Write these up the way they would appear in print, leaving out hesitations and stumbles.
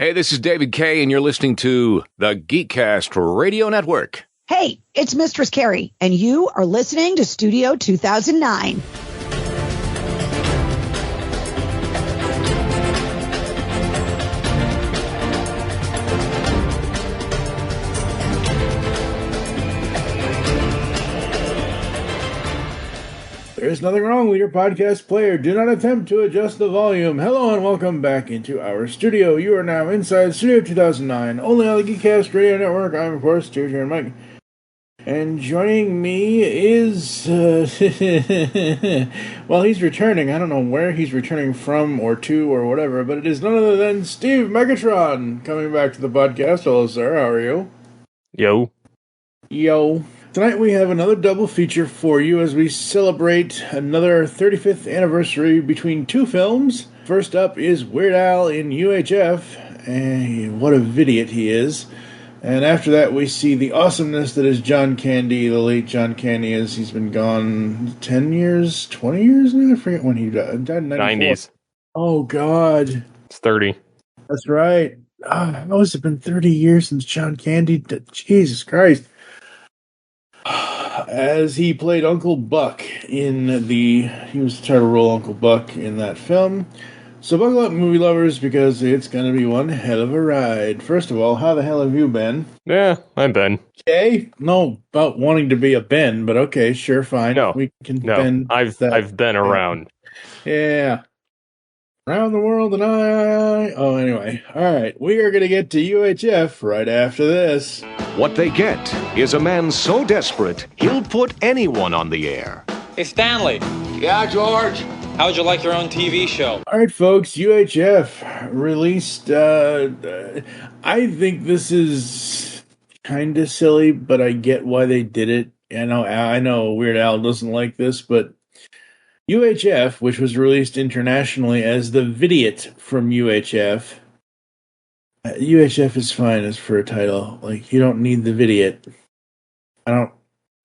Hey, this is David Kay, and you're listening to the GeekCast Radio Network. Hey, it's Mistress Carrie, and you are listening to Studio 2009. There's nothing wrong with your podcast player. Do not attempt to adjust the volume. Hello and welcome back into our studio. You are now inside Studio 2009, only on the GeekCast Radio Network. I'm, of course, Studio Mike. And joining me is, well, he's returning. I don't know where he's returning from or to or whatever, but it is none other than Steve Megatron coming back to the podcast. Hello, sir. How are you? Yo. Tonight we have another double feature for you as we celebrate another 35th anniversary between two films. First up is Weird Al in UHF, and what a vidiot he is. And after that we see the awesomeness that is John Candy, the late John Candy, as he's been gone 10 years, 20 years now? I forget when he died. Died in 90s. Oh, God. It's 30. That's right. It must have been 30 years since John Candy. Jesus Christ. As he played Uncle Buck he was the title role Uncle Buck in that film. So buckle up, movie lovers, because it's going to be one hell of a ride. First of all, how the hell have you been? Yeah, I'm Ben. Okay. No, about wanting to be a Ben, but okay, sure, fine. No, I've been around. Yeah. Around the world and Oh, anyway. All right. We are going to get to UHF right after this. What they get is a man so desperate, he'll put anyone on the air. Hey, Stanley. Yeah, George? How'd you like your own TV show? All right, folks. UHF released... I think this is kind of silly, but I get why they did it. I know Weird Al doesn't like this, but... UHF, which was released internationally as the Vidiot from UHF. UHF is fine as for a title. Like, you don't need the Vidiot. I don't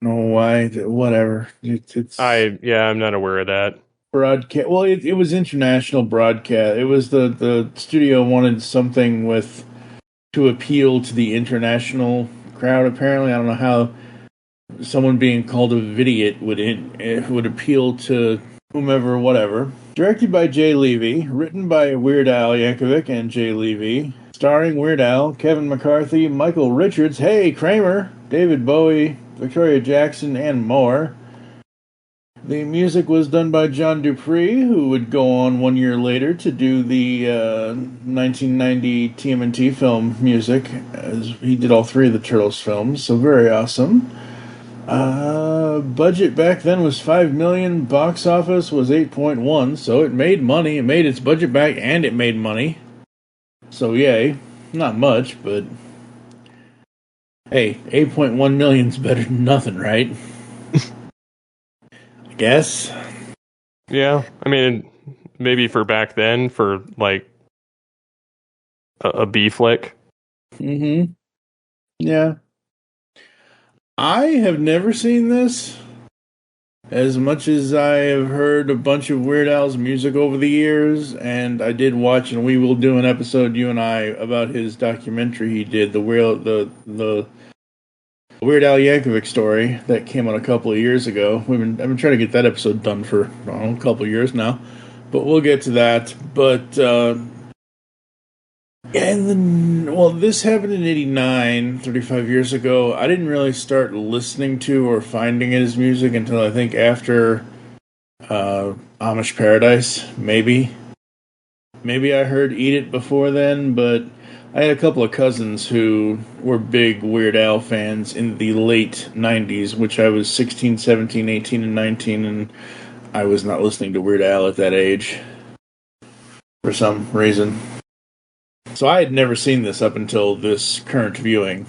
know why. Whatever. I'm not aware of that. Broadcast. Well, it was international broadcast. It was the studio wanted something to appeal to the international crowd. Apparently, I don't know how someone being called a Vidiot would appeal to whomever, whatever. Directed by Jay Levy, written by Weird Al Yankovic and Jay Levy, starring Weird Al, Kevin McCarthy, Michael Richards, hey Kramer, David Bowie, Victoria Jackson, and more. The music was done by John Dupree, who would go on 1 year later to do the 1990 TMNT film music, as he did all three of the Turtles films, so very awesome. Budget back then was $5 million. Box office was 8.1, so it made money. It made its budget back, and it made money. So yay. Not much, but hey, 8.1 million's better than nothing, right? I guess. Yeah, I mean, maybe for back then, for like a B flick. Mm-hmm. Yeah. I have never seen this, as much as I have heard a bunch of Weird Al's music over the years, and I did watch, and we will do an episode, you and I, about his documentary he did, the Weird Al Yankovic story that came out a couple of years ago. I've been trying to get that episode done for a couple of years now, but we'll get to that. But and then, well, this happened in 89, 35 years ago. I didn't really start listening to or finding his music until I think after Amish Paradise, maybe. Maybe I heard Eat It before then, but I had a couple of cousins who were big Weird Al fans in the late 90s, which I was 16, 17, 18, and 19, and I was not listening to Weird Al at that age for some reason. So I had never seen this up until this current viewing.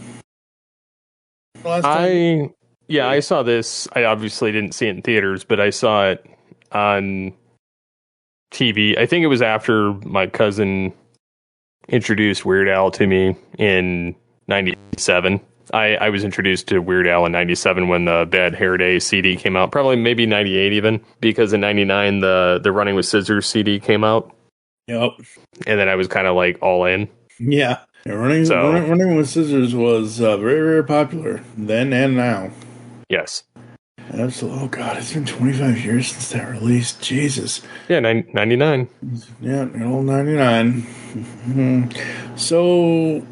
I saw this. I obviously didn't see it in theaters, but I saw it on TV. I think it was after my cousin introduced Weird Al to me in 97. I was introduced to Weird Al in 97 when the Bad Hair Day CD came out. Probably maybe 98 even, because in 99 the Running with Scissors CD came out. Yep. And then I was kind of like all in. Yeah. Running with scissors was very, very popular then and now. Yes. Absolutely. Oh, God, it's been 25 years since that released. Jesus. Yeah, 99. Yeah, old 99. So,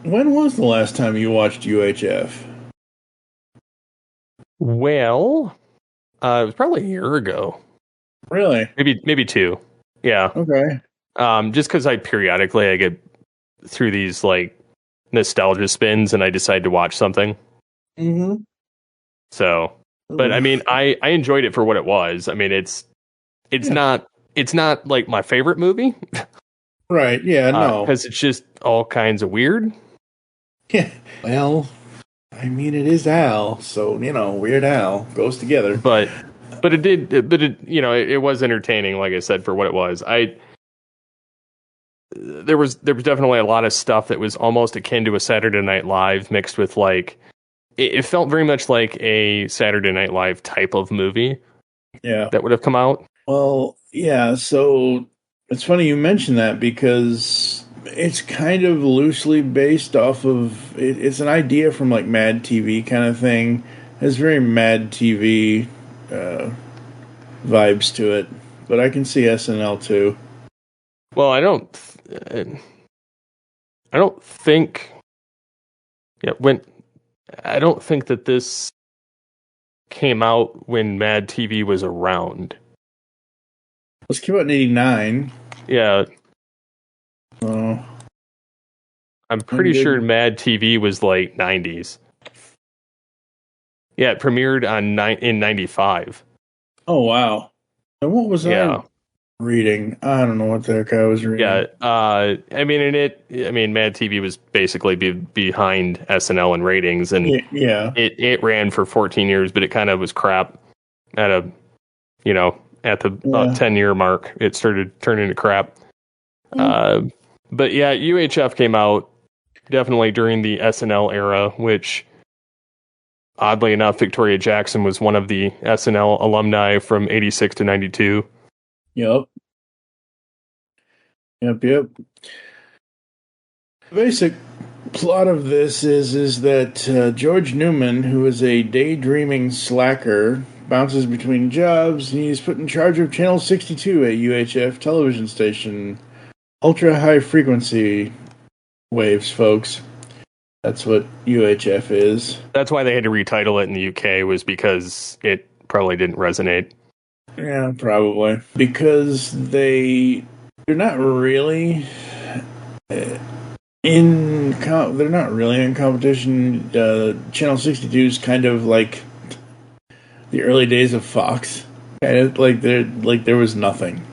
when was the last time you watched UHF? Well, it was probably a year ago. Really? Maybe two. Yeah. Okay. Just because I get through these like nostalgia spins and I decide to watch something. Mm-hmm. So, but I mean, I enjoyed it for what it was. I mean, it's not like my favorite movie. Right. Yeah. No. Because it's just all kinds of weird. Yeah. Well, I mean, it is Al, so Weird Al goes together. But it was entertaining. Like I said, for what it was, there was definitely a lot of stuff that was almost akin to a Saturday Night Live mixed with like it felt very much like a Saturday Night Live type of movie. Yeah, that would have come out. Well, yeah. So it's funny you mention that because it's kind of loosely based off of it's an idea from like Mad TV kind of thing. It's very Mad TV vibes to it, but I can see SNL too. Well, I don't think. Yeah, I don't think that this came out when Mad TV was around. This came out in '89. Yeah. Oh. I'm pretty sure Mad TV was like 90s. Yeah, it premiered in 95. Oh, wow. And what was I reading? I don't know what the heck I was reading. Yeah, Mad TV was basically behind SNL in ratings, and it ran for 14 years, but it kind of was crap at about 10-year mark. It started turning into crap. But yeah, UHF came out definitely during the SNL era, which oddly enough, Victoria Jackson was one of the SNL alumni from 86 to 92. Yep. The basic plot of this is that George Newman, who is a daydreaming slacker, bounces between jobs, and he's put in charge of Channel 62 at UHF television station. Ultra high frequency waves, folks. That's what UHF is. That's why they had to retitle it in the UK, was because it probably didn't resonate. Yeah, probably. Because they're not really in competition. Channel 62 is kind of like the early days of Fox. Kind of like there was nothing.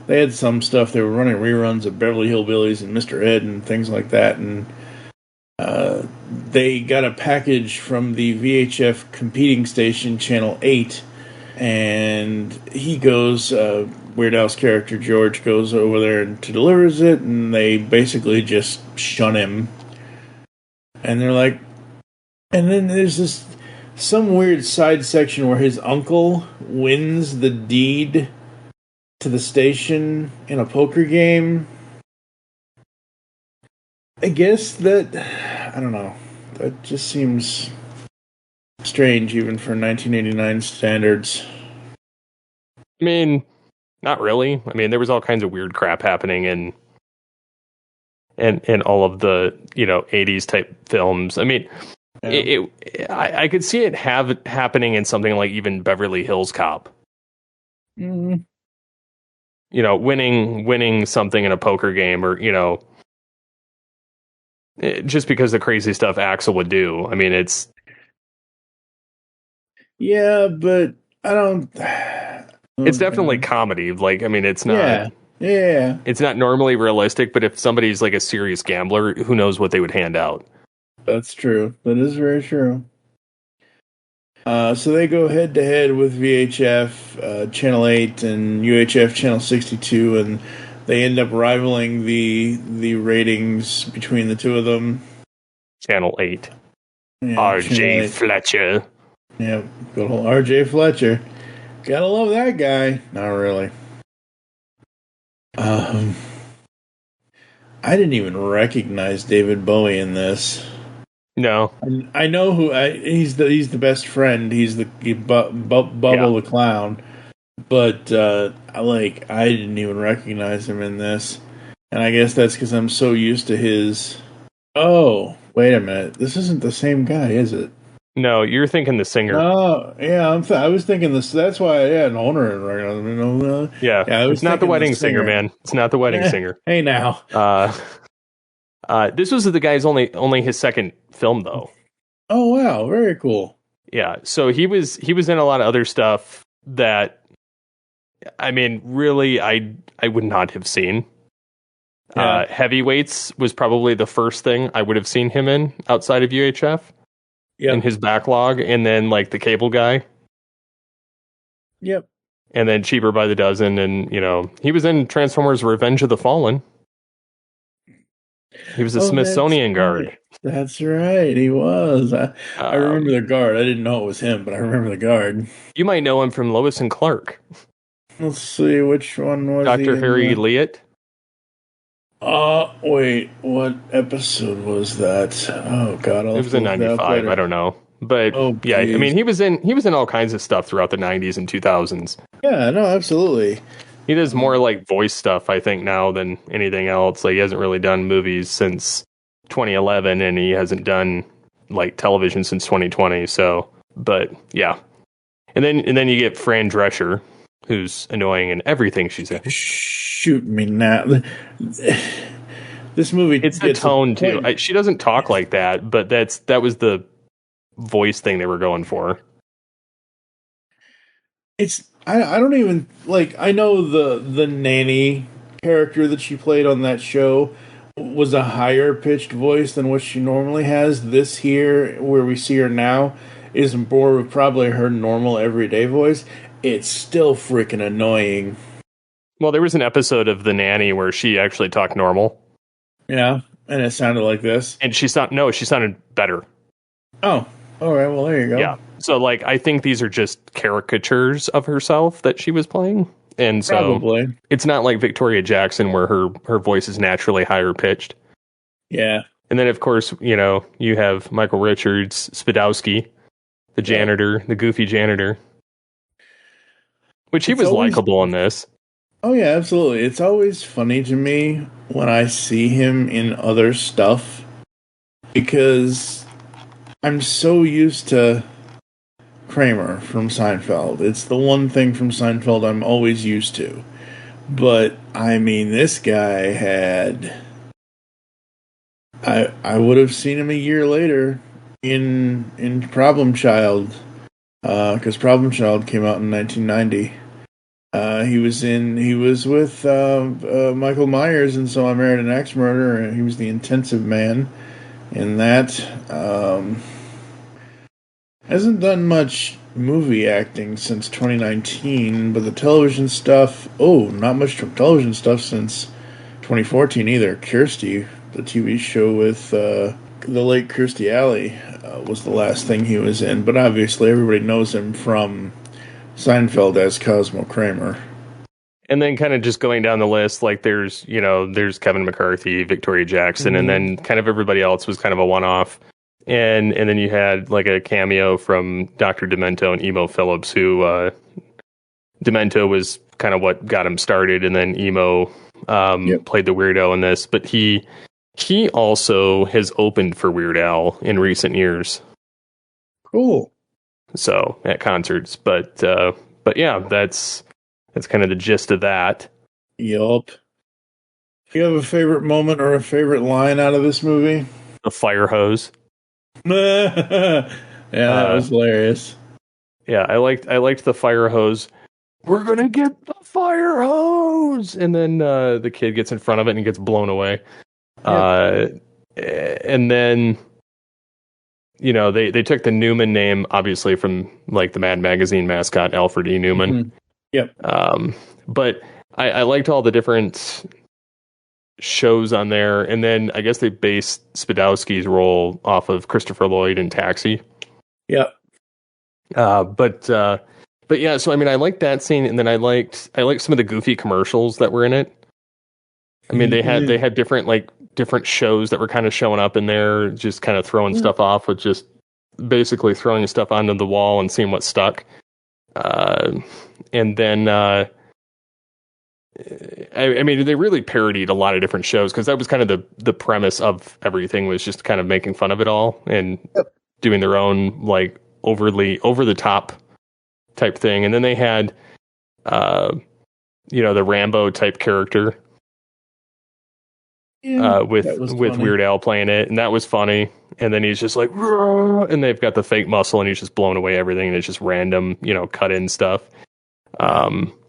They had some stuff. They were running reruns of Beverly Hillbillies and Mr. Ed and things like that, and they got a package from the VHF competing station, Channel 8, and he goes, Weird Al's character, George, goes over there and delivers it, and they basically just shun him. And they're like... And then there's some weird side section where his uncle wins the deed to the station in a poker game. I guess that... I don't know. That just seems strange, even for 1989 standards. I mean, not really. I mean, there was all kinds of weird crap happening in all of the 80s type films. I mean, I could see it happening in something like even Beverly Hills Cop. Mm-hmm. Winning something in a poker game, or just because the crazy stuff Axel would do. I mean, it's... Yeah, but I don't... It's definitely comedy. Like, I mean, it's not... Yeah. It's not normally realistic, but if somebody's like a serious gambler, who knows what they would hand out. That's true. That is very true. So they go head-to-head with VHF, Channel 8, and UHF, Channel 62, and they end up rivaling the ratings between the two of them. Channel 8. Yeah, R.J. Fletcher. Yeah, good old R.J. Fletcher. Gotta love that guy. Not really. I didn't even recognize David Bowie in this. No. I know he's the best friend. He's Bubble the clown. But I didn't even recognize him in this. And I guess that's because I'm so used to his... Oh, wait a minute. This isn't the same guy, is it? No, you're thinking the singer. Oh, yeah, I was thinking this. That's why I had an owner. Yeah, it's not the wedding singer, man. It's not the wedding singer. Hey, now. This was the guy's only his second film, though. Oh, wow. Very cool. Yeah, so he was in a lot of other stuff that, I mean, really, I would not have seen. Yeah. Heavyweights was probably the first thing I would have seen him in outside of UHF. In his backlog, and then like The Cable Guy. Yep. And then Cheaper by the Dozen, and he was in Transformers Revenge of the Fallen. He was a Smithsonian guard. Right. That's right, he was. I remember the guard. I didn't know it was him, but I remember the guard. You might know him from Lois and Clark. Let's see, which one was Dr. Harry Liet? Wait, what episode was that? Oh God, it was in '95. I don't know, but yeah, I mean, he was in all kinds of stuff throughout the '90s and 2000s. Yeah, no, absolutely. He does more like voice stuff, I think, now than anything else. Like, he hasn't really done movies since 2011, and he hasn't done like television since 2020. So, but yeah, and then you get Fran Drescher, who's annoying in everything she's in. Shoot me now. This movie, it's the tone too. She doesn't talk like that, but that was the voice thing they were going for. I don't even like. I know the nanny character that she played on that show was a higher pitched voice than what she normally has. This here, where we see her now, is more of probably her normal everyday voice. It's still freaking annoying. Well, there was an episode of The Nanny where she actually talked normal. Yeah, and it sounded like this. And she sounded better. Oh, all right. Well, there you go. Yeah. So, like, I think these are just caricatures of herself that she was playing. And so probably. It's not like Victoria Jackson where her voice is naturally higher pitched. Yeah. And then, of course, you have Michael Richards, Spadowski, the janitor, the goofy janitor. Which he was likable in this. Oh, yeah, absolutely. It's always funny to me when I see him in other stuff, because I'm so used to Kramer from Seinfeld. It's the one thing from Seinfeld I'm always used to. But, I mean, this guy had... I would have seen him a year later in Problem Child, because Problem Child came out in 1990. He was with Michael Myers, and So I Married an Axe Murderer, and he was the intensive man in that. Hasn't done much movie acting since 2019, but the television stuff, not much television stuff since 2014 either. Kirstie, the TV show with the late Kirstie Alley, was the last thing he was in, but obviously everybody knows him from Seinfeld as Cosmo Kramer. And then kind of just going down the list, like there's Kevin McCarthy, Victoria Jackson, and then kind of everybody else was kind of a one-off. And then you had like a cameo from Dr. Demento and Emo Phillips, who Demento was kind of what got him started, and then Emo played the Weird Al in this. But he also has opened for Weird Al in recent years. Cool. So at concerts, but yeah, that's kind of the gist of that. Yup. Do you have a favorite moment or a favorite line out of this movie? The fire hose. Yeah, that was hilarious. Yeah, I liked the fire hose. We're gonna get the fire hose, and then the kid gets in front of it and gets blown away. Yep. And then they took the Newman name obviously from like the Mad Magazine mascot Alfred E. Newman. Mm-hmm. Yep. But I liked all the different shows on there, and then I guess they based Spadowski's role off of Christopher Lloyd in Taxi. Yeah. But yeah, so I mean, I liked that scene, and then I liked some of the goofy commercials that were in it. I mean, they had different shows that were kind of showing up in there, just kind of throwing stuff off with just basically throwing stuff onto the wall and seeing what stuck. And then, I mean, they really parodied a lot of different shows because that was kind of the premise of everything, was just kind of making fun of it all and doing their own like overly over the top type thing. And then they had, the Rambo type character. With Weird Al playing it, and that was funny. And then he's just like, "Rah!" And they've got the fake muscle, and he's just blowing away everything, and it's just random, cut in stuff,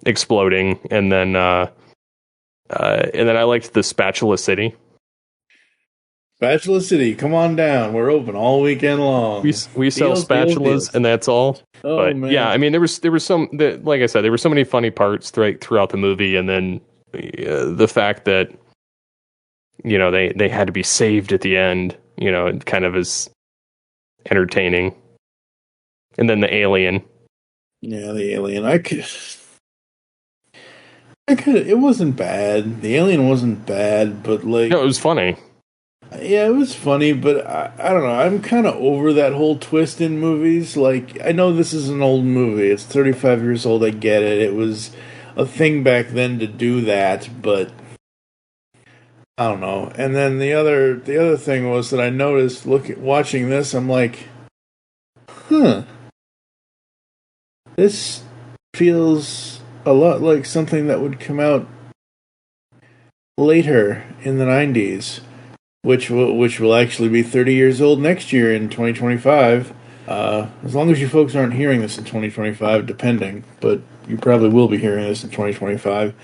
exploding. And then I liked the Spatula City. Spatula City, come on down. We're open all weekend long. We sell spatulas, deals. And that's all. Oh, but man. Yeah, I mean, there was some that, like I said, there were so many funny parts throughout the movie, and then the fact that they had to be saved at the end, it kind of is entertaining. And then the alien. Yeah, the alien. It wasn't bad. The alien wasn't bad, but like... No, it was funny. Yeah, it was funny, but I don't know. I'm kind of over that whole twist in movies. Like, I know this is an old movie. It's 35 years old. I get it. It was a thing back then to do that, but... I don't know. And then the other thing was that I noticed watching this, I'm like, this feels a lot like something that would come out later in the 90s, which will actually be 30 years old next year in 2025. As long as you folks aren't hearing this in 2025, depending, but you probably will be hearing this in 2025.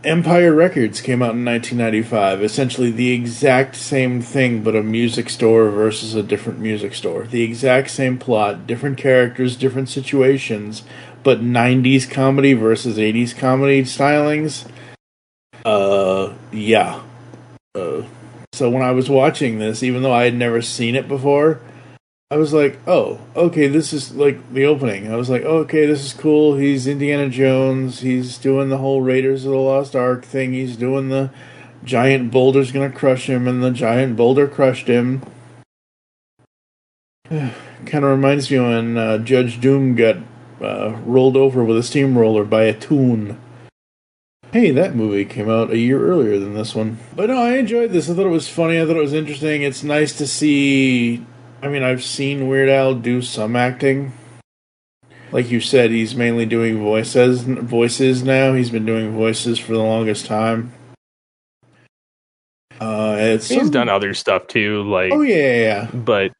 Empire Records came out in 1995. Essentially the exact same thing, but a music store versus a different music store. The exact same plot, different characters, different situations, but 90s comedy versus 80s comedy stylings. Yeah. So when I was watching this, even though I had never seen it before, I was like, oh, okay, this is like the opening. I was like, oh, okay, this is cool. He's Indiana Jones. He's doing the whole Raiders of the Lost Ark thing. He's doing the giant boulder's going to crush him, and the giant boulder crushed him. Kind of reminds me when Judge Doom got rolled over with a steamroller by a toon. Hey, that movie came out a year earlier than this one. But no, I enjoyed this. I thought it was funny. I thought it was interesting. It's nice to see... I mean, I've seen Weird Al do some acting. Like you said, he's mainly doing voices now. He's been doing voices for the longest time. He's done other stuff too, like... Oh, yeah. But...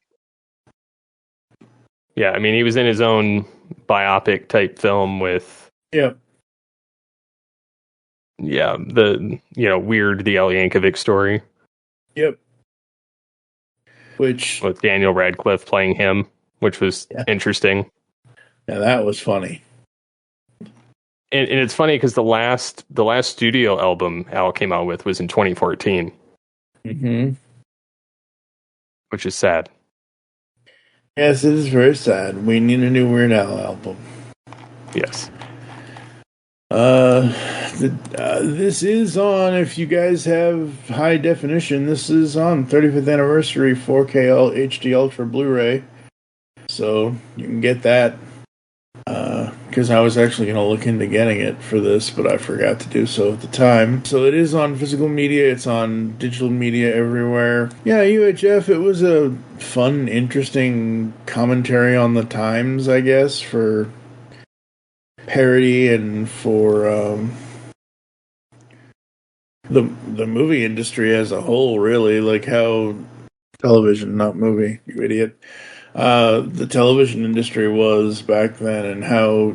Yeah, I mean, he was in his own biopic type film with... Yep. Yeah, the, Weird, the Al Yankovic story. Yep. With Daniel Radcliffe playing him, which was interesting. Yeah, that was funny. And it's funny because the last studio album Al came out with was in 2014. Mm-hmm. Which is sad. Yes, it is very sad. We need a new Weird Al album. Yes. This is on, if you guys have high definition, this is on 35th anniversary 4K HD Ultra Blu-ray. So you can get that. Because I was actually going to look into getting it for this, but I forgot to do so at the time. So it is on physical media. It's on digital media everywhere. Yeah, UHF, it was a fun, interesting commentary on the times, I guess, for parody and for the movie industry as a whole, really, like how television, not movie, you idiot, the television industry was back then, and how,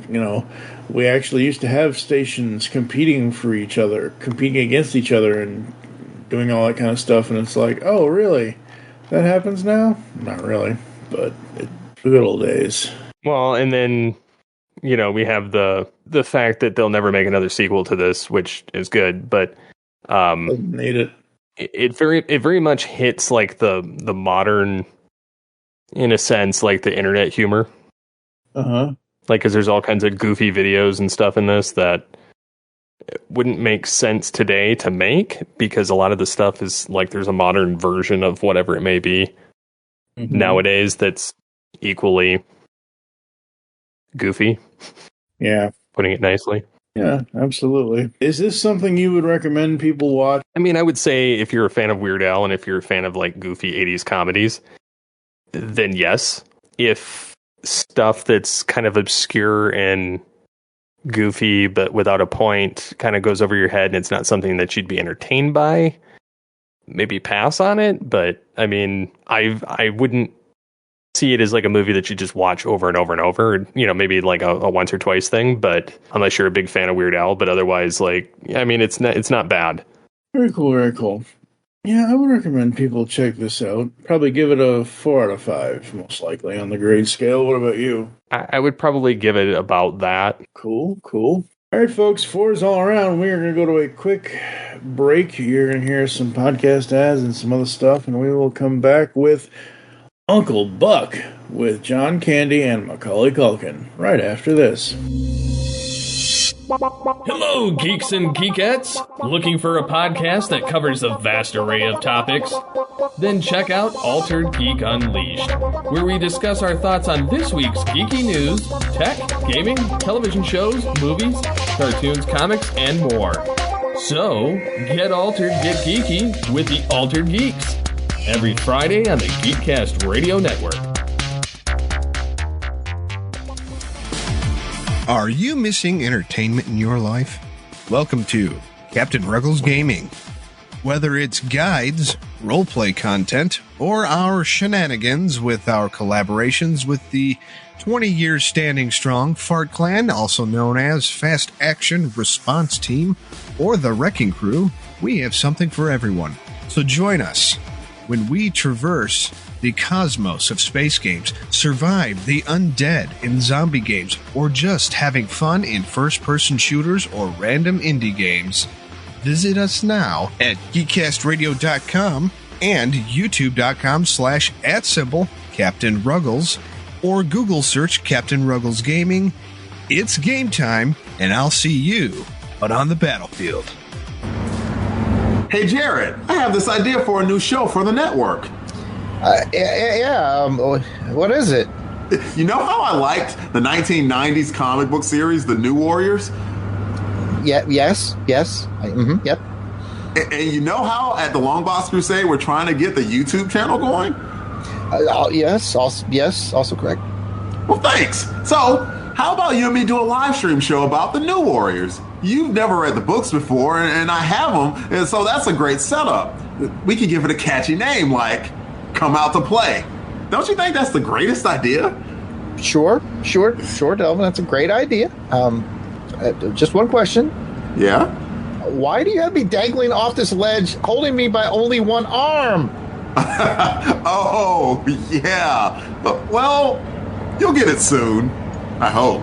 we actually used to have stations competing against each other and doing all that kind of stuff, and it's like, oh, really? That happens now? Not really, but it's the good old days. Well, and then we have the fact that they'll never make another sequel to this, which is good, but need it. It very much hits like the modern, in a sense, like the internet humor. Uh-huh. Like, because there's all kinds of goofy videos and stuff in this that wouldn't make sense today to make, because a lot of the stuff is like there's a modern version of whatever it may be nowadays that's equally goofy. Yeah. Putting it nicely. Yeah, absolutely. Is this something you would recommend people watch? I mean, I would say if you're a fan of Weird Al and if you're a fan of like goofy 80s comedies, then yes. If stuff that's kind of obscure and goofy but without a point kind of goes over your head and it's not something that you'd be entertained by, maybe pass on it. But I mean, I wouldn't see it as like a movie that you just watch over and over and over, you know, maybe like a once or twice thing, but unless you're a big fan of Weird Al, but otherwise, like, I mean, it's not bad. Very cool, very cool. Yeah, I would recommend people check this out. Probably give it a 4 out of 5, most likely, on the grade scale. What about you? I would probably give it about that. Cool. All right, folks, 4s all around. We are going to go to a quick break. You're going to hear some podcast ads and some other stuff, and we will come back with Uncle Buck with John Candy and Macaulay Culkin right after this. Hello, geeks and geekettes! Looking for a podcast that covers a vast array of topics? Then check out Altered Geek Unleashed, where we discuss our thoughts on this week's geeky news, tech, gaming, television shows, movies, cartoons, comics, and more. So, get altered, get geeky with the Altered Geeks. Every Friday on the GeekCast Radio Network. Are you missing entertainment in your life? Welcome to Captain Ruggles Gaming. Whether it's guides, roleplay content, or our shenanigans with our collaborations with the 20 years standing strong Fart Clan, also known as Fast Action Response Team, or the Wrecking Crew, we have something for everyone. So join us when we traverse the cosmos of space games, survive the undead in zombie games, or just having fun in first-person shooters or random indie games. Visit us now at geekcastradio.com and youtube.com/@Captain Ruggles, or Google search Captain Ruggles Gaming. It's game time, and I'll see you out on the battlefield. Hey, Jared, I have this idea for a new show for the network. What is it? You know how I liked the 1990s comic book series, The New Warriors? Yes. Yep. And you know how at the Long Box Crusade we're trying to get the YouTube channel going? Yes, also correct. Well, thanks. So, how about you and me do a live stream show about the New Warriors? You've never read the books before, and I have them, and so that's a great setup. We could give it a catchy name, like Come Out to Play. Don't you think that's the greatest idea? Sure, Delvin. That's a great idea. Just one question. Yeah? Why do you have me dangling off this ledge, holding me by only one arm? Oh, yeah. Well, you'll get it soon. I hope.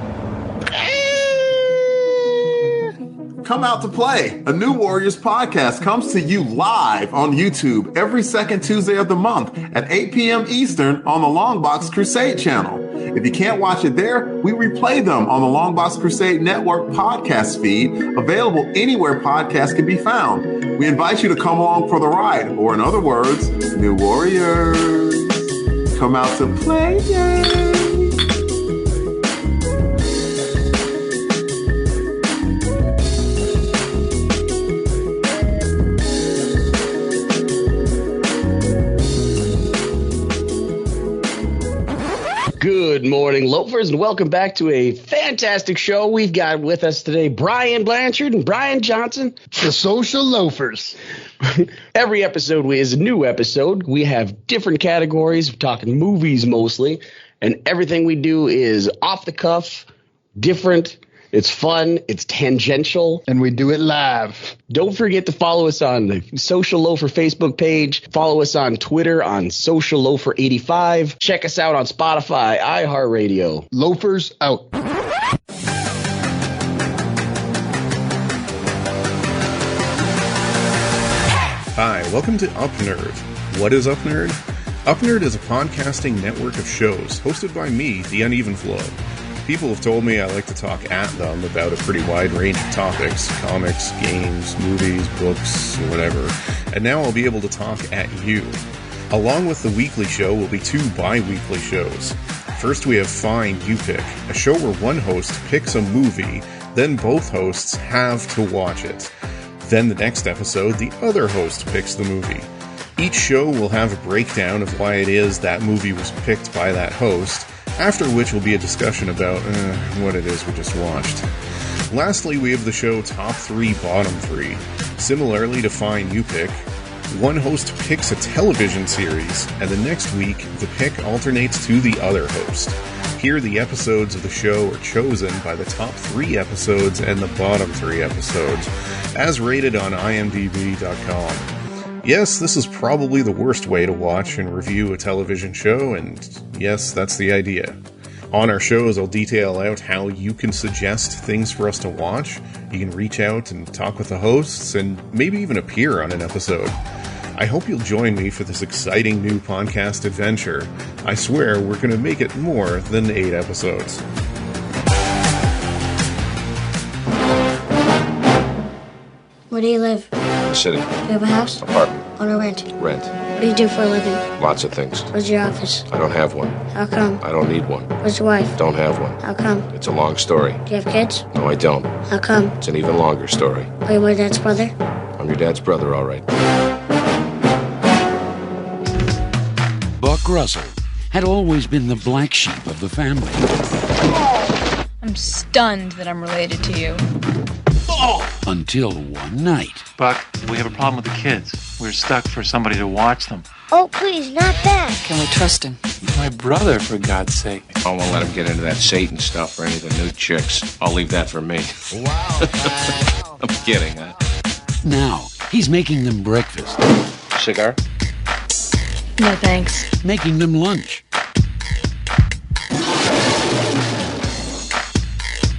Come Out to Play, a New Warriors podcast, comes to you live on YouTube every second Tuesday of the month at 8 p.m. Eastern on the Longbox Crusade channel. If you can't watch it there, we replay them on the Longbox Crusade Network podcast feed, available anywhere podcasts can be found. We invite you to come along for the ride, or in other words, New Warriors, come out to play. Good morning, loafers, and welcome back to a fantastic show. We've got with us today Brian Blanchard and Brian Johnson, the Social Loafers. Every episode is a new episode. We have different categories. We're talking movies mostly, and everything we do is off the cuff, different. It's fun. It's tangential. And we do it live. Don't forget to follow us on the Social Loafer Facebook page. Follow us on Twitter on Social Loafer 85. Check us out on Spotify, iHeartRadio. Loafers out. Hi, welcome to Up Nerd. What is Up Nerd? Up Nerd is a podcasting network of shows hosted by me, The Uneven Flow. People have told me I like to talk at them about a pretty wide range of topics, comics, games, movies, books, whatever, and now I'll be able to talk at you. Along with the weekly show will be 2 bi-weekly shows. First we have Find You Pick, a show where one host picks a movie, then both hosts have to watch it. Then the next episode, the other host picks the movie. Each show will have a breakdown of why it is that movie was picked by that host, after which will be a discussion about what it is we just watched. Lastly, we have the show Top 3, Bottom 3. Similarly to Find You Pick, one host picks a television series, and the next week, the pick alternates to the other host. Here, the episodes of the show are chosen by the top 3 episodes and the bottom 3 episodes, as rated on imdb.com. Yes, this is probably the worst way to watch and review a television show, and yes, that's the idea. On our shows, I'll detail out how you can suggest things for us to watch. You can reach out and talk with the hosts, and maybe even appear on an episode. I hope you'll join me for this exciting new podcast adventure. I swear we're going to make it more than 8 episodes. Where do you live? City. Do you have a house? Apartment. Own or rent? Rent. What do you do for a living? Lots of things. Where's your office? I don't have one. How come? I don't need one. Where's your wife? Don't have one. How come? It's a long story. Do you have kids? No, I don't. How come? It's an even longer story. Are you my dad's brother? I'm your dad's brother, all right. Buck Russell had always been the black sheep of the family. I'm stunned that I'm related to you. Until one night. Buck, we have a problem with the kids. We're stuck for somebody to watch them. Oh, please, not that. Can we trust him? My brother, for God's sake. I won't let him get into that Satan stuff or any of the new chicks. I'll leave that for me. Wow. I'm kidding, huh? Now, he's making them breakfast. Cigar? No, thanks. Making them lunch.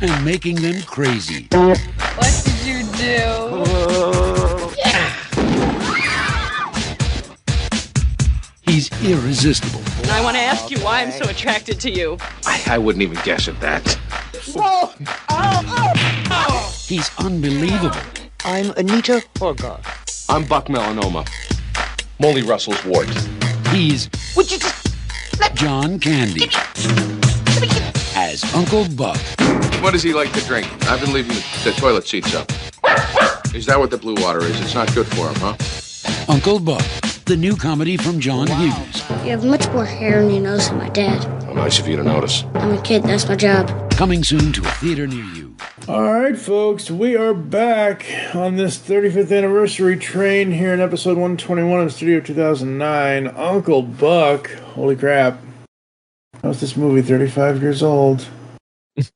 And making them crazy. What did you do? He's irresistible. I want to ask you why I'm so attracted to you. I wouldn't even guess at that. Whoa! He's unbelievable. I'm Anita Horgar. I'm Buck Melanoma. Molly Russell's wart. He's Would you just John Candy. As Uncle Buck. What does he like to drink? I've been leaving the toilet seats up. Is that what the blue water is? It's not good for him, huh? Uncle Buck, the new comedy from John Hughes. You have much more hair on your nose than my dad. How nice of you to notice. I'm a kid, that's my job. Coming soon to a theater near you. All right, folks, we are back on this 35th anniversary train here in episode 121 of Studio 2009. Uncle Buck, holy crap. How's this movie 35 years old?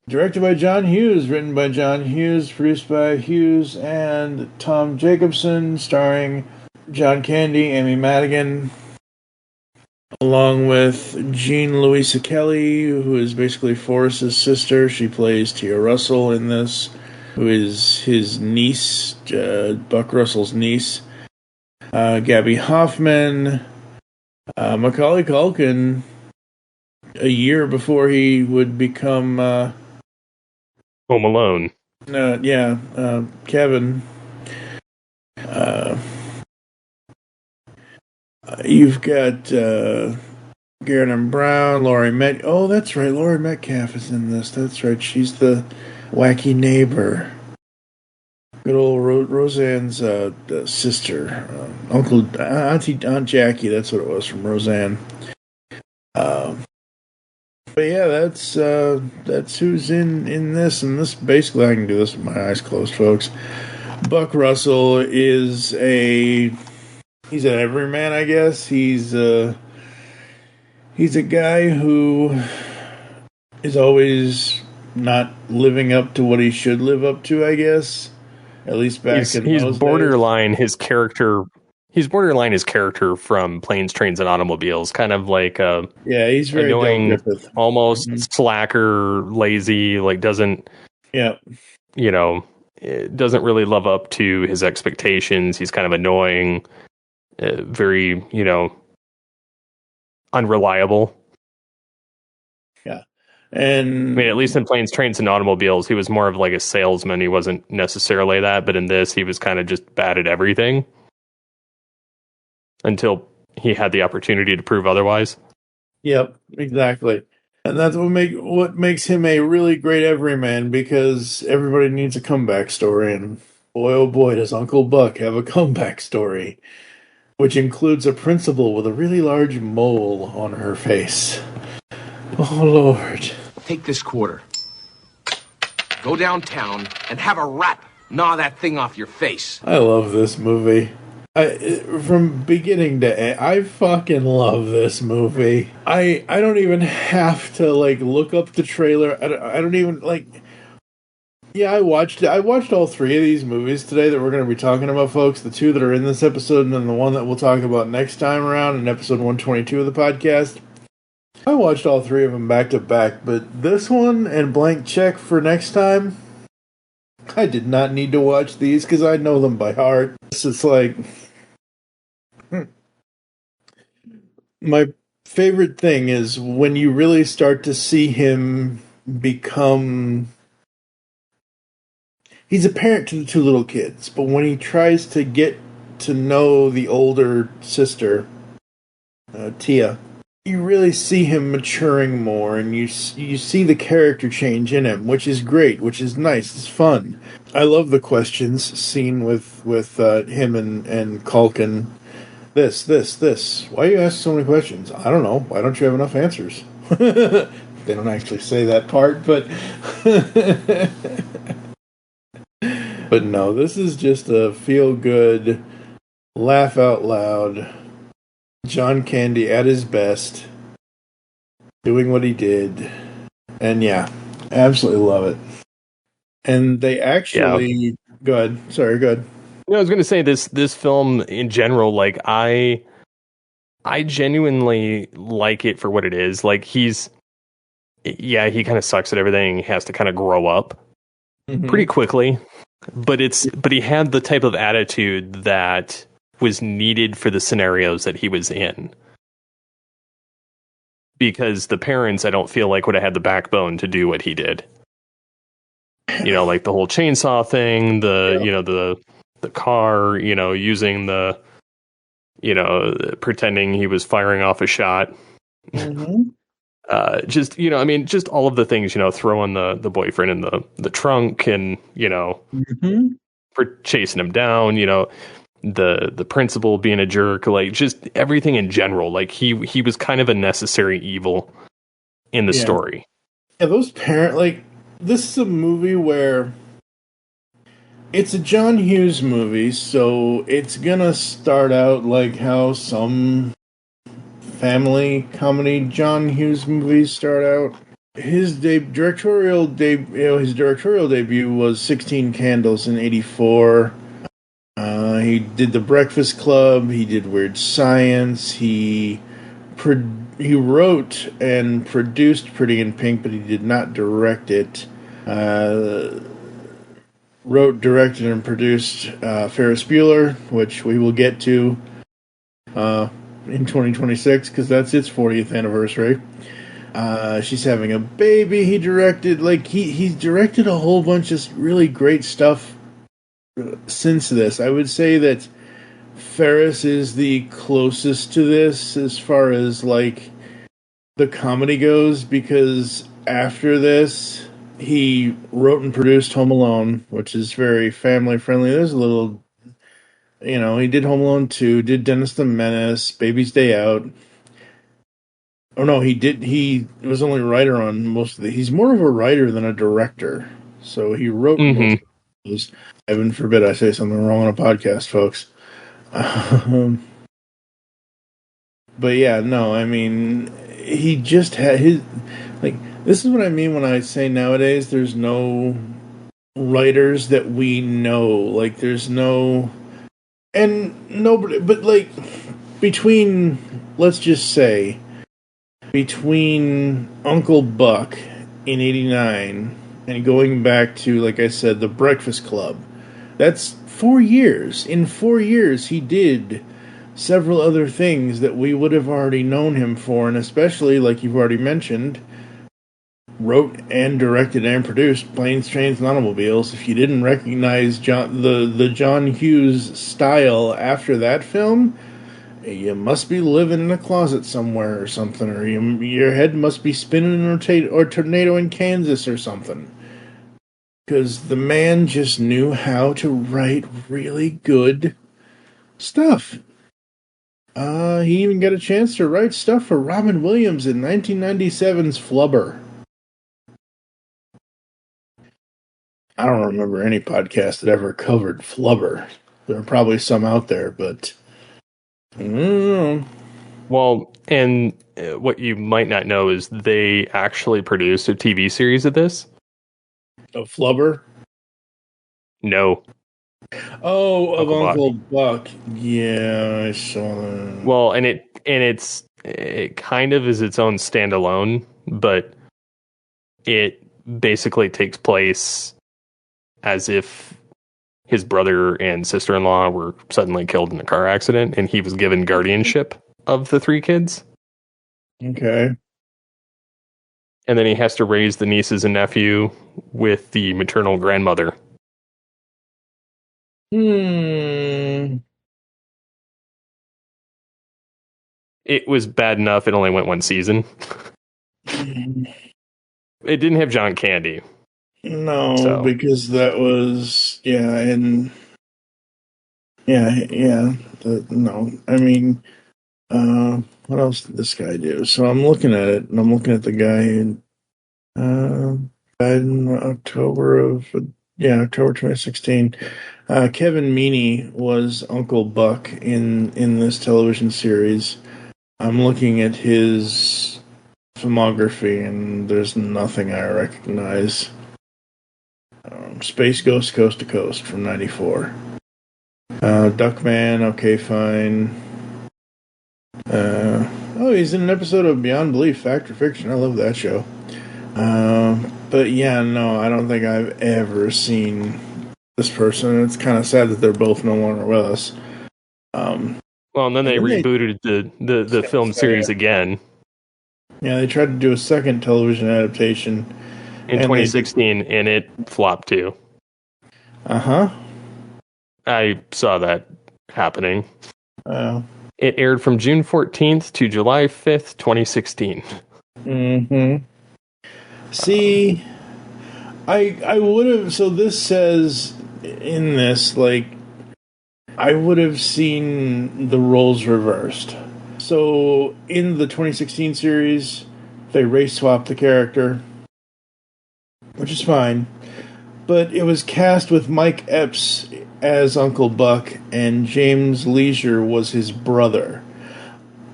Directed by John Hughes, written by John Hughes, produced by Hughes and Tom Jacobson, starring John Candy, Amy Madigan, along with Jean Louisa Kelly, who is basically Forrest's sister. She plays Tia Russell in this, who is his niece, Buck Russell's niece. Gabby Hoffman, Macaulay Culkin, a year before he would become Home Alone. Kevin. You've got Garrett and Brown, Laurie Met. Oh, that's right, Laurie Metcalf is in this. That's right, she's the wacky neighbor. Good old Roseanne's sister, Aunt Jackie. That's what it was from Roseanne. But yeah, that's who's in this, and this basically I can do this with my eyes closed, folks. Buck Russell is he's an everyman, I guess. He's a guy who is always not living up to what he should live up to, I guess. At least back in those He's borderline days. his character. He's borderline his character from Planes, Trains, and Automobiles. Kind of like he's very annoying, almost slacker, lazy. Like doesn't doesn't really live up to his expectations. He's kind of annoying, very unreliable. Yeah, And I mean, at least in Planes, Trains, and Automobiles, he was more of like a salesman. He wasn't necessarily that, but in this, he was kind of just bad at everything until he had the opportunity to prove otherwise. Yep, exactly. And that's what makes him a really great everyman, because everybody needs a comeback story, and boy oh boy does Uncle Buck have a comeback story, which includes a principal with a really large mole on her face. Oh Lord. Take this quarter. Go downtown and have a rat gnaw that thing off your face. I love this movie. From beginning to end, I fucking love this movie. I don't even have to like look up the trailer. I don't even like. Yeah, I watched it. I watched all three of these movies today that we're going to be talking about, folks. The two that are in this episode, and then the one that we'll talk about next time around in episode 122 of the podcast. I watched all three of them back to back, but this one and Blank Check for next time, I did not need to watch these because I know them by heart. It's just like... My favorite thing is when you really start to see him become... He's a parent to the two little kids, but when he tries to get to know the older sister, Tia, you really see him maturing more, and you see the character change in him, which is great, which is nice, it's fun. I love the questions scene with him and Culkin. This. Why you ask so many questions? I don't know. Why don't you have enough answers? They don't actually say that part, but... But no, this is just a feel-good, laugh-out-loud John Candy at his best, doing what he did. And yeah, absolutely love it. And they actually... Yeah. Go ahead. Sorry, go ahead. I was going to say this film in general, like I genuinely like it for what it is. Like he kind of sucks at everything. He has to kind of grow up pretty quickly, but he had the type of attitude that was needed for the scenarios that he was in. Because the parents, I don't feel like would have had the backbone to do what he did. You know, like the whole chainsaw thing, the car, using pretending he was firing off a shot. Mm-hmm. Just all of the things, throwing the boyfriend in the trunk and, for chasing him down, the principal being a jerk, like just everything in general. Like he was kind of a necessary evil in the story. Yeah, those this is a movie where it's a John Hughes movie, so it's gonna start out like how some family comedy John Hughes movies start out. His directorial debut was 16 Candles in '84. He did The Breakfast Club. He did Weird Science. He wrote and produced Pretty in Pink, but he did not direct it. Wrote, directed, and produced Ferris Bueller, which we will get to in 2026, because that's its 40th anniversary. She's Having a Baby. He directed, he's directed a whole bunch of really great stuff since this. I would say that Ferris is the closest to this as far as, the comedy goes, because after this, he wrote and produced Home Alone, which is very family-friendly. There's a little... he did Home Alone 2, did Dennis the Menace, Baby's Day Out. Oh, no, he was only a writer on most of the... He's more of a writer than a director. So he wrote most of those. Heaven forbid I say something wrong on a podcast, folks. But yeah, no, I mean, he just had his... this is what I mean when I say nowadays there's no writers that we know. There's no... And nobody... But, between... Let's just say... Between Uncle Buck in '89 and going back to, like I said, The Breakfast Club, that's 4 years. In 4 years, he did several other things that we would have already known him for, and especially, like you've already mentioned, wrote and directed and produced Planes, Trains, and Automobiles. If you didn't recognize the John Hughes style after that film, you must be living in a closet somewhere or something, or your head must be spinning in a tornado in Kansas or something. Because the man just knew how to write really good stuff. He even got a chance to write stuff for Robin Williams in 1997's Flubber. I don't remember any podcast that ever covered Flubber. There are probably some out there, but I don't know. Well, and what you might not know is they actually produced a TV series of this. Of Flubber? No. Oh, of Uncle Buck. Yeah, I saw that. Well, and it kind of is its own standalone, but it basically takes place as if his brother and sister-in-law were suddenly killed in a car accident, and he was given guardianship of the 3 kids. Okay. And then he has to raise the nieces and nephew with the maternal grandmother. It was bad enough it only went 1 season. It didn't have John Candy. No, because that was no. I mean, what else did this guy do? So I'm looking at it, and I'm looking at the guy who died in October 2016. Kevin Meaney was Uncle Buck in this television series. I'm looking at his filmography, and there's nothing I recognize. Space Ghost Coast to Coast from 94. Duckman, okay, fine. He's in an episode of Beyond Belief, Fact or Fiction. I love that show. But yeah, no, I don't think I've ever seen this person. It's kind of sad that they're both no longer with us. Well, and then they rebooted the film series again. Yeah, they tried to do a second television adaptation in 2016, and it flopped too. I saw that happening. It aired from June 14th to July 5th, 2016. See, I would have. So this says in this, like, I would have seen the roles reversed. So in the 2016 series, they race swapped the character, which is fine. But it was cast with Mike Epps as Uncle Buck, and James Leisure was his brother.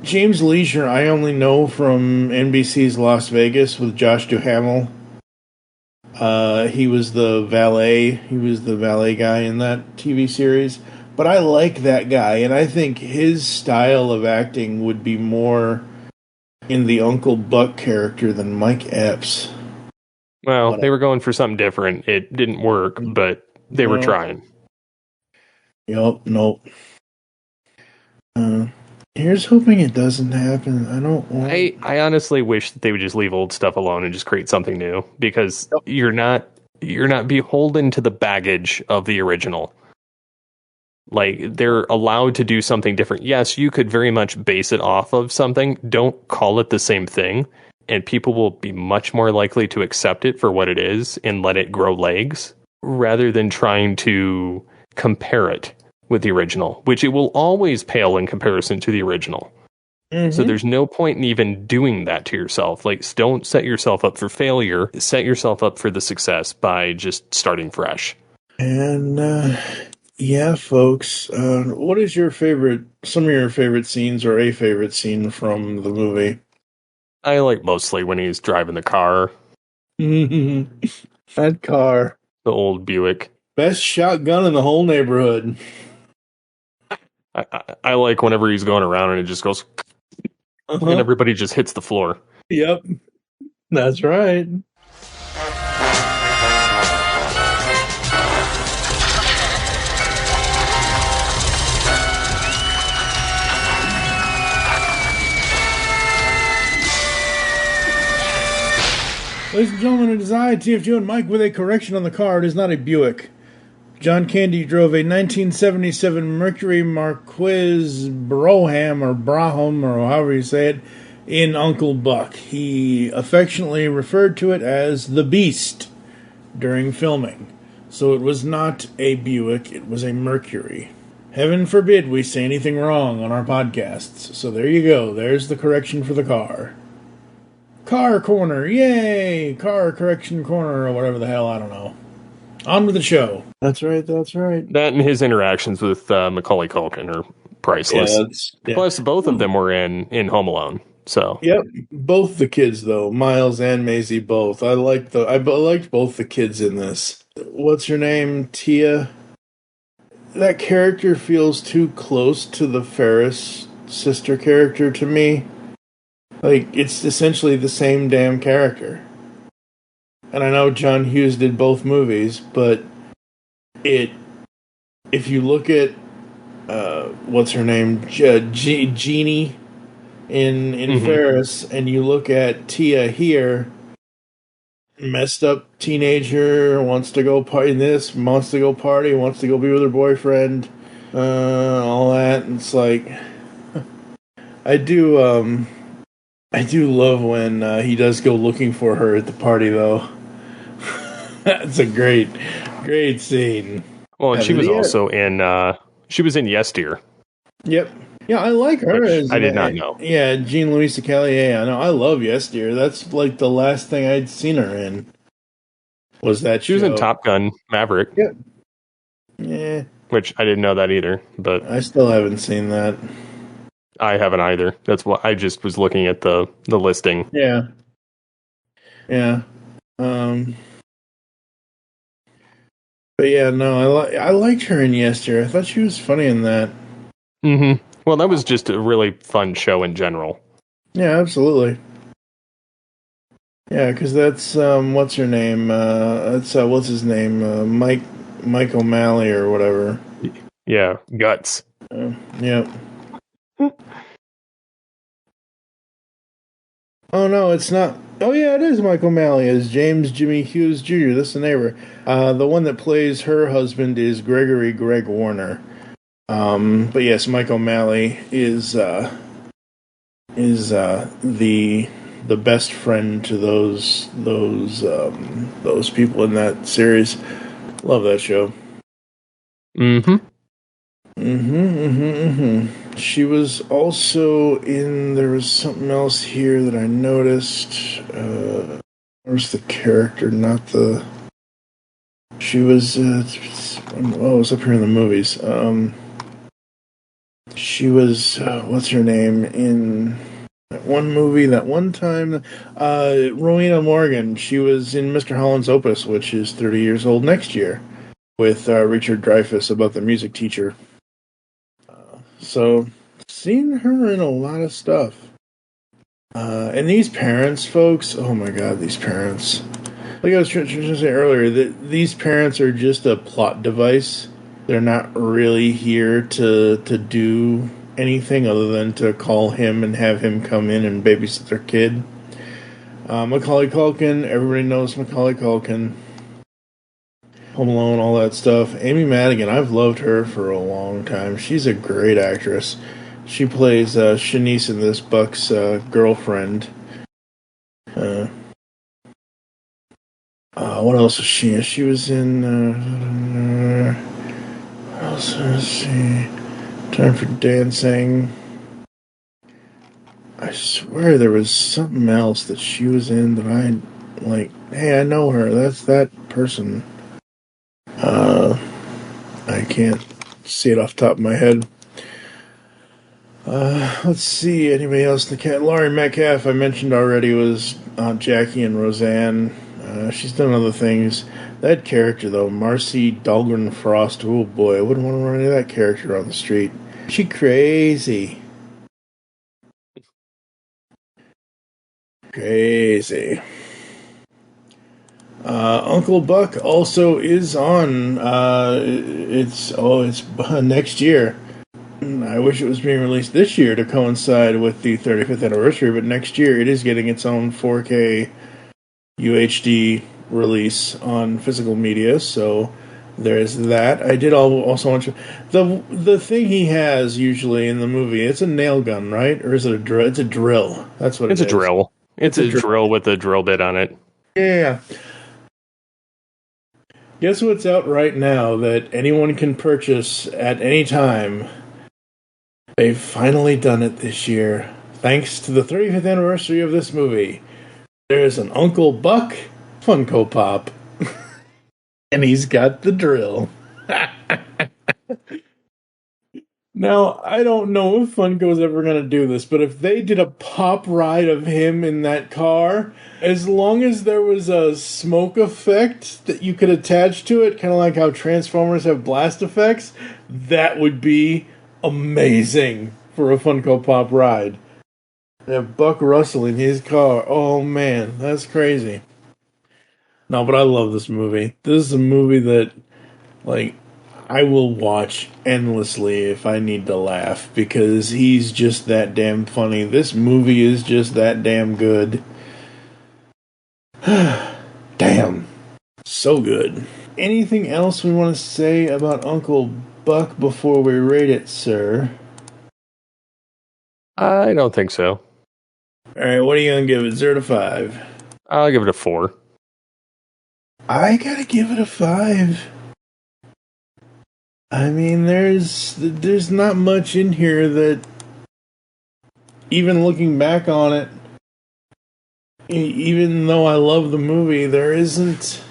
James Leisure, I only know from NBC's Las Vegas with Josh Duhamel. He was the valet. He was the valet guy in that TV series. But I like that guy, and I think his style of acting would be more in the Uncle Buck character than Mike Epps. Well, they were going for something different. It didn't work, but they were trying. Nope. Here's hoping it doesn't happen. I honestly wish that they would just leave old stuff alone and just create something new, because you're not beholden to the baggage of the original. Like, they're allowed to do something different. Yes, you could very much base it off of something. Don't call it the same thing, and people will be much more likely to accept it for what it is and let it grow legs, rather than trying to compare it with the original, which it will always pale in comparison to the original. So there's no point in even doing that to yourself. Like, don't set yourself up for failure. Set yourself up for the success by just starting fresh. And yeah, folks, what is some of your favorite scenes, or a favorite scene from the movie? I like mostly when he's driving the car. That car. The old Buick. Best shotgun in the whole neighborhood. I like whenever he's going around and it just goes, and everybody just hits the floor. Yep, that's right. Ladies and gentlemen, it is I, TFG, and Mike with a correction on the car. It is not a Buick. John Candy drove a 1977 Mercury Marquis Brougham, or however you say it, in Uncle Buck. He affectionately referred to it as the Beast during filming. So it was not a Buick, it was a Mercury. Heaven forbid we say anything wrong on our podcasts. So there you go. There's the correction for the car. Car corner, yay! Car correction corner, or whatever the hell, I don't know. On with the show. That's right, that's right. That and his interactions with Macaulay Culkin are priceless. Yeah. Plus, both of them were in Home Alone. So Yep, both the kids though, Miles and Maisie, both. I liked both the kids in this. What's her name? Tia. That character feels too close to the Ferris sister character to me. Like, it's essentially the same damn character. And I know John Hughes did both movies, but if you look at what's her name, Jeannie in Ferris, and you look at Tia here, messed up teenager, wants to go party, wants to go party, wants to go be with her boyfriend, all that. And it's like, I do love when he does go looking for her at the party, though. That's a great scene. Well, and she was also in Yes Dear. Yep. Yeah, I like her. I did not know. Yeah, Jean Louise Callier. I know. I love Yes Dear. That's like the last thing I'd seen her in. Was that she was in Top Gun Maverick? Yep. Yeah. Which I didn't know that either, but I still haven't seen that. I haven't either. That's why I just was looking at the listing. Yeah. Yeah. But yeah, no, I liked her in Yes Dear. I thought she was funny in that. Mm-hmm. Well, that was just a really fun show in general. Yeah, absolutely. Yeah, because that's what's her name? What's his name? Mike O'Malley or whatever. Yeah, Guts. Yep. Oh no, it's not. Oh yeah, it is Mike O'Malley as James Jimmy Hughes Jr. That's the neighbor. The one that plays her husband is Gregory Greg Warner. But yes, Mike O'Malley is the best friend to those people in that series. Love that show. She was also in. There was something else here that I noticed. Where's the character? Not the. She was. It was up here in the movies. She was. What's her name in that one movie? That one time, Rowena Morgan. She was in Mr. Holland's Opus, which is 30 years old next year, with Richard Dreyfuss about the music teacher. So, seen her in a lot of stuff. And these parents, folks, oh my god, these parents. Like I was trying to say earlier, that these parents are just a plot device. They're not really here to do anything other than to call him and have him come in and babysit their kid. Macaulay Culkin, everybody knows Macaulay Culkin. Home Alone, all that stuff. Amy Madigan, I've loved her for a long time. She's a great actress. She plays Shanice in this Buck's girlfriend. What else was she in? She was in... what else? Let's see. Time for Dancing. I swear there was something else that she was in that I... Like, hey, I know her. That's that person. I can't see it off the top of my head. Let's see. Anybody else in the cat? Laurie Metcalf, I mentioned already, was Aunt Jackie and Roseanne. She's done other things. That character, though, Marcy Dahlgren Frost, oh boy, I wouldn't want to run into that character on the street. She crazy. Crazy. Uncle Buck also is on. It's next year. I wish it was being released this year to coincide with the 35th anniversary, but next year it is getting its own 4K UHD release on physical media, so there's that. I did also want to... The thing he has usually in the movie, it's a nail gun, right? Or is it a drill? It's a drill. That's what it is. It's a drill. It's a drill with a drill bit on it. Yeah. Guess what's out right now that anyone can purchase at any time? They've finally done it this year. Thanks to the 35th anniversary of this movie. There's an Uncle Buck Funko Pop. And he's got the drill. Now, I don't know if Funko's ever going to do this, but if they did a pop ride of him in that car, as long as there was a smoke effect that you could attach to it, kind of like how Transformers have blast effects, that would be amazing for a Funko Pop ride. They have Buck Russell in his car. Oh, man, that's crazy. No, but I love this movie. This is a movie that, like, I will watch endlessly if I need to laugh, because he's just that damn funny. This movie is just that damn good. Damn. So good. Anything else we want to say about Uncle Buck before we rate it, sir? I don't think so. Alright, what are you going to give it? 0 to 5? I'll give it a 4. I gotta give it a 5. I mean, there's not much in here that, even looking back on it, even though I love the movie, there isn't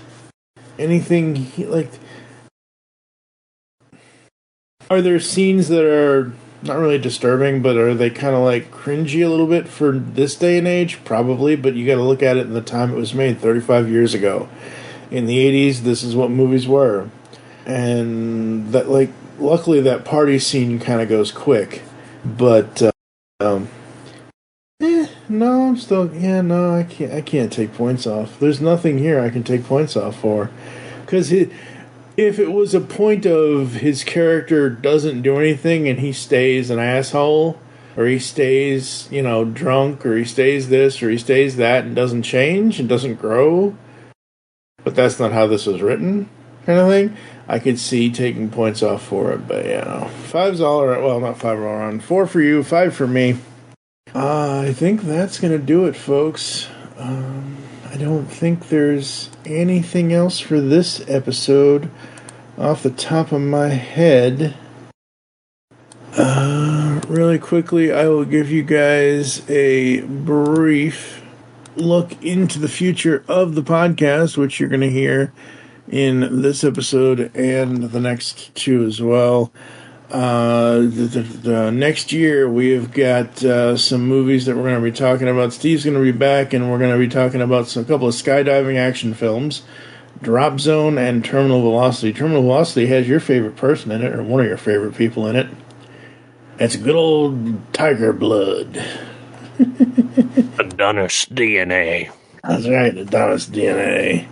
anything, like... Are there scenes that are not really disturbing, but are they kind of like cringy a little bit for this day and age? Probably, but you gotta look at it in the time it was made, 35 years ago. In the 80s, this is what movies were. And that, like, luckily that party scene kind of goes quick. But, no, I'm still, I can't take points off. There's nothing here I can take points off for. Because if it was a point of his character doesn't do anything and he stays an asshole, or he stays, drunk, or he stays this, or he stays that, and doesn't change, and doesn't grow, but that's not how this was written, kind of thing, I could see taking points off for it. But, 5's all around. Well, not 5 all around. 4 for you, 5 for me. I think that's going to do it, folks. I don't think there's anything else for this episode off the top of my head. Really quickly, I will give you guys a brief look into the future of the podcast, which you're going to hear in this episode and the next 2 as well. The next year, we've got some movies that we're going to be talking about. Steve's going to be back, and we're going to be talking about a couple of skydiving action films, Drop Zone and Terminal Velocity. Terminal Velocity has your favorite person in it, or one of your favorite people in it. It's good old Tiger Blood. Adonis DNA. That's right, Adonis DNA.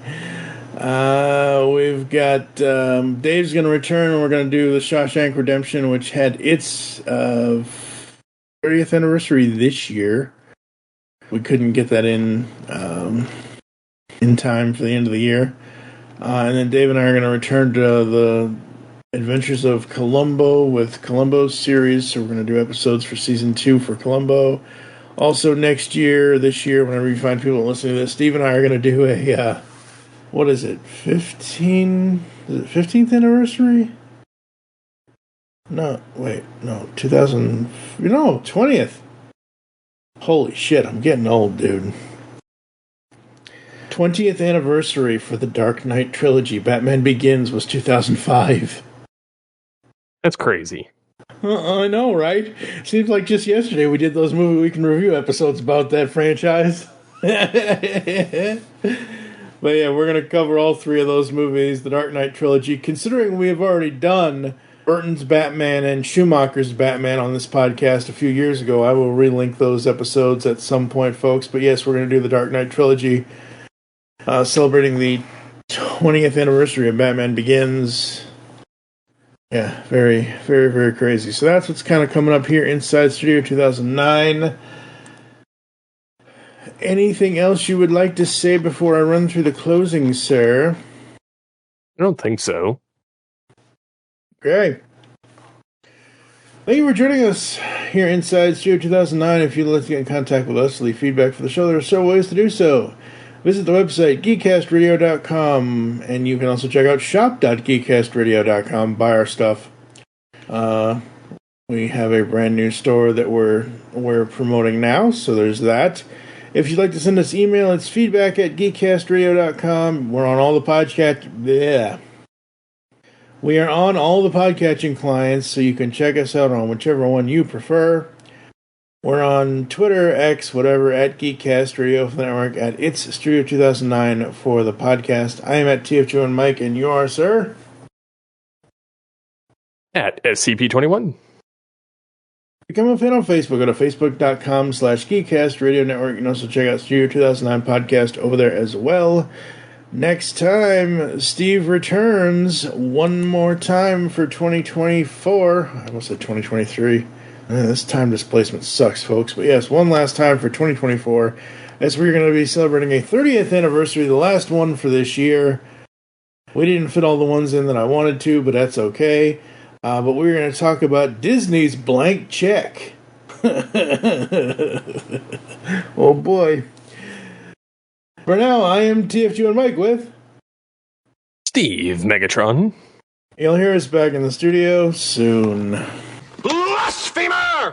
We've got Dave's going to return, and we're going to do the Shawshank Redemption, which had its 30th anniversary this year. We couldn't get that in time for the end of the year. And then Dave and I are going to return to the Adventures of Columbo with Columbo's series. So we're going to do episodes for season 2 for Columbo. Also this year, whenever you find people listening to this, Steve and I are going to do a, what is it, 15th anniversary? No, 20th. Holy shit, I'm getting old, dude. 20th anniversary for the Dark Knight trilogy. Batman Begins was 2005. That's crazy. I know, right? Seems like just yesterday we did those movie week in review episodes about that franchise. But yeah, we're going to cover all 3 of those movies, the Dark Knight trilogy. Considering we have already done Burton's Batman and Schumacher's Batman on this podcast a few years ago, I will relink those episodes at some point, folks. But yes, we're going to do the Dark Knight trilogy, celebrating the 20th anniversary of Batman Begins. Yeah, very, very, very crazy. So that's what's kind of coming up here inside Studio 2009. Anything else you would like to say before I run through the closing, sir? I don't think so. Okay. Thank you for joining us here inside Studio 2009. If you'd like to get in contact with us, leave feedback for the show, there are several ways to do so. Visit the website, geekcastradio.com, and you can also check out shop.geekcastradio.com, buy our stuff. We have a brand new store that we're promoting now, so there's that. If you'd like to send us email, it's feedback@geekcastradio.com. We're on all the podcast. Yeah. We are on all the podcatching clients, so you can check us out on whichever one you prefer. We're on Twitter, X, whatever, at GeekCast Radio for the network, at It's Studio 2009 for the podcast. I am at TF2 and Mike, and you are, sir? At SCP-21. Become a fan on Facebook. Go to facebook.com/GeekCast Radio Network. You can also check out Studio 2009 podcast over there as well. Next time, Steve returns one more time for 2024. I almost said 2023. This time displacement sucks, folks. But yes, one last time for 2024. As we're going to be celebrating a 30th anniversary, the last one for this year. We didn't fit all the ones in that I wanted to, but that's okay. But we're going to talk about Disney's Blank Check. Oh boy. For now, I am TF2 and Mike with Steve Megatron. You'll hear us back in the studio soon. Blasphemer!